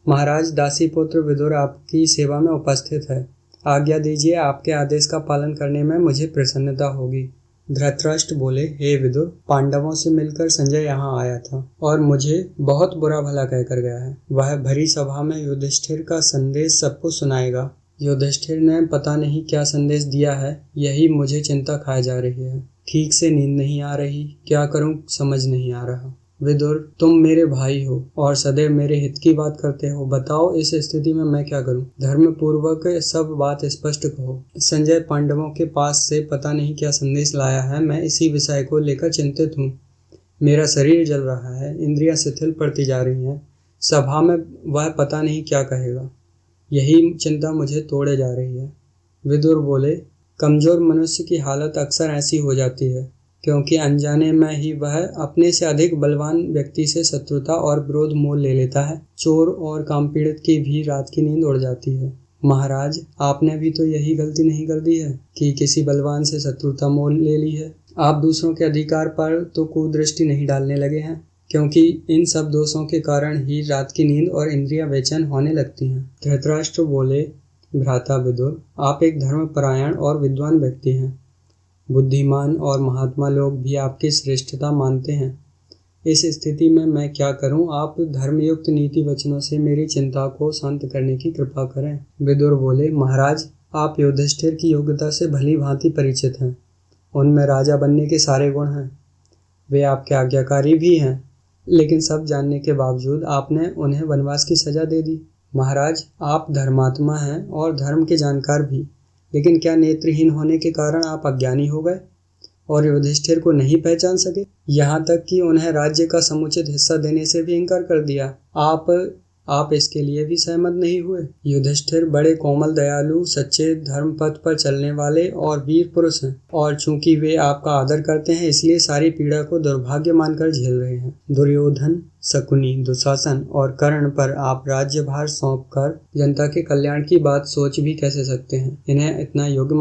महाराज, दासीपुत्र विदुर आपकी सेवा में उपस्थित है। आज्ञा दीजिए, आपके आदेश का पालन करने में मुझे प्रसन्नता होगी। धृतराष्ट्र बोले, हे विदुर, पांडवों से मिलकर संजय यहाँ आया था और मुझे बहुत बुरा भला कहकर गया है। वह भरी सभा में युधिष्ठिर का संदेश सबको सुनाएगा। युधिष्ठिर ने पता नहीं क्या संदेश दिया है, यही मुझे चिंता खाए जा रही है। ठीक से नींद नहीं आ रही, क्या करूं समझ नहीं आ रहा। विदुर, तुम मेरे भाई हो और सदैव मेरे हित की बात करते हो। बताओ, इस स्थिति में मैं क्या करूं? धर्म पूर्वक सब बात स्पष्ट कहो। संजय पांडवों के पास से पता नहीं क्या संदेश लाया है। मैं इसी विषय को लेकर चिंतित हूँ। मेरा शरीर जल रहा है, इंद्रियां शिथिल पड़ती जा रही हैं। सभा में वह पता नहीं क्या कहेगा, यही चिंता मुझे तोड़े जा रही है। विदुर बोले, कमजोर मनुष्य की हालत अक्सर ऐसी हो जाती है, क्योंकि अनजाने में ही वह अपने से अधिक बलवान व्यक्ति से शत्रुता और विरोध मोल ले लेता है। चोर और कामपीड़ित की भी रात की नींद उड़ जाती है। महाराज, आपने भी तो यही गलती नहीं कर दी है कि किसी बलवान से शत्रुता मोल ले ली है। आप दूसरों के अधिकार पर तो कुदृष्टि नहीं डालने लगे हैं, क्योंकि इन सब दोषों के कारण ही रात की नींद और इंद्रियां बेचैन होने लगती हैं। धृतराष्ट्र बोले, भ्राता विदुर, आप एक धर्मपरायण और विद्वान व्यक्ति हैं। बुद्धिमान और महात्मा लोग भी आपकी श्रेष्ठता मानते हैं। इस स्थिति में मैं क्या करूं? आप धर्मयुक्त नीति वचनों से मेरी चिंता को शांत करने की कृपा करें। विदुर बोले, महाराज, आप युधिष्ठिर की योग्यता से भली भांति परिचित हैं। उनमें राजा बनने के सारे गुण हैं। वे आपके आज्ञाकारी भी हैं, लेकिन सब जानने के बावजूद आपने उन्हें वनवास की सजा दे दी। महाराज, आप धर्मात्मा हैं और धर्म के जानकार भी, लेकिन क्या नेत्रहीन होने के कारण आप अज्ञानी हो गए और युधिष्ठिर को नहीं पहचान सके? यहाँ तक कि उन्हें राज्य का समुचित हिस्सा देने से भी इनकार कर दिया। आप इसके लिए भी सहमत नहीं हुए। युधिष्ठिर बड़े कोमल, दयालु, सच्चे धर्म पथ पर चलने वाले और वीर पुरुष हैं, और चूंकि वे आपका आदर करते हैं, इसलिए सारी पीड़ा को दुर्भाग्य मानकर झेल रहे हैं। दुर्योधन, शकुनी, दुशासन और कर्ण पर आप राज्यभार सौंपकर जनता के कल्याण की बात सोच भी कैसे सकते हैं? इन्हें इतना योग्य